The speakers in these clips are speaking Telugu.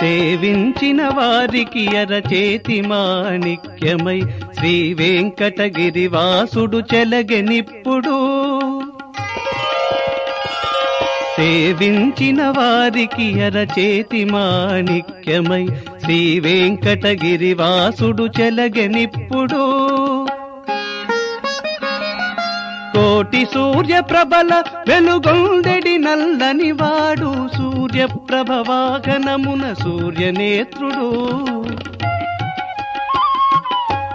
సేవించిన వారికి అరచేతి మాణిక్యమై శ్రీ వెంకటగిరివాసుడు చెలగెనిప్పుడు. సేవించిన వారికి అరచేతి మాణిక్యమై శ్రీ వెంకటగిరివాసుడు చెలగెనిప్పుడు. కోటి సూర్యప్రభల వెలుగొందెడి నల్లని వాడు సూర్యప్రభ వాహనమున సూర్యనేత్రుడు.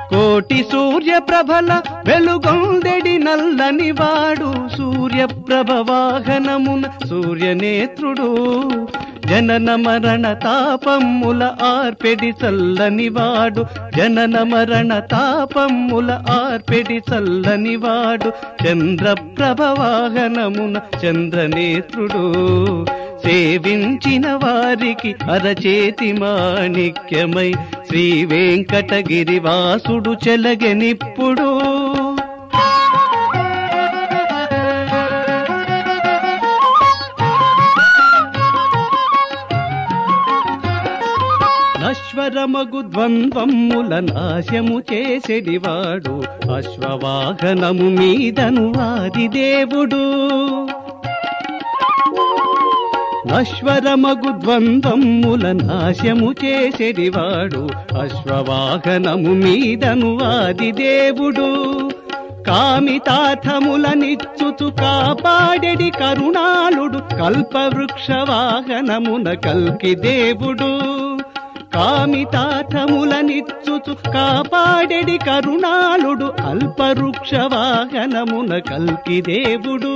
కోటి సూర్యప్రభల వెలుగొందెడి నల్లని వాడు సూర్యప్రభ వాహనమున సూర్యనేత్రుడు. జనన మరణ తాపమ్ముల ఆర్పెడి చల్లని వాడు జనన మరణ తాపమ్ముల ఆర్పెడి చల్లని వాడు చంద్రప్రభ వాహనమున చంద్రనేత్రుడు. సేవించిన వారికి అరచేతి మాణిక్యమై శ్రీ వెంకటగిరివాసుడు చెలగెనిప్పుడు. నశ్వరమగు ద్వంద్వముల నాశము చేసెడివాడు అశ్వవాహనము మీదను ఆదిదేవుడు. నశ్వరమగు ద్వంద్వముల నాశము చేసెడివాడు అశ్వవాహనము మీదను ఆదిదేవుడు. కామితార్థములనిచ్చుచు కాపాడెడి కరుణాళుడు కల్పవృక్ష వాహనమున కల్కి దేవుడు. కామితార్థములనిచ్చుచు కాపాడెడి కరుణాళుడు అల్పవృక్ష వాహనమున కల్కి దేవుడు.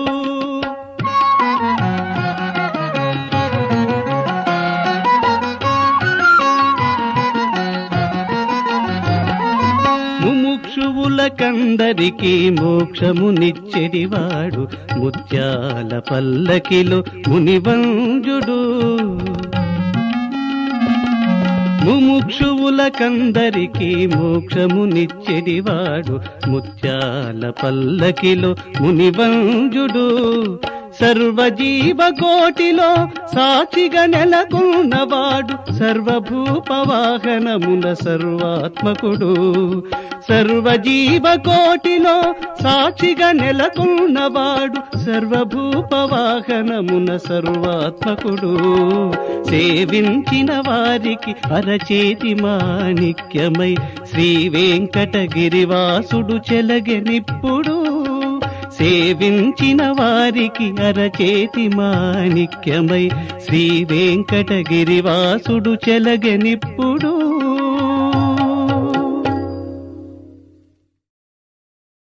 ముముక్షువులకందరికీ మోక్షమునిచ్చెడివాడు ముత్యాల పల్లకిలో మునివంజుడు. ముముక్షువులకందరికీ మోక్షమునిచ్చెడివాడు ముత్యాల పల్లకిలో మునివంజుడు. సర్వజీవకోటిలో సాక్షిగా నెలకొన్నవాడు సర్వభూపవాహనమున సర్వాత్మకుడు. సర్వజీవకోటిలో సాక్షిగా నెలకొన్నవాడు సర్వభూపవాహనమున సర్వాత్మకుడు. సేవించిన వారికి అరచేతి మాణిక్యమై శ్రీ వెంకటగిరివాసుడు చెలగెనిప్పుడు. సేవించిన వారికి అరచేతి మాణిక్యమై శ్రీ వెంకటగిరివాసుడు చెలగెనిప్పుడు.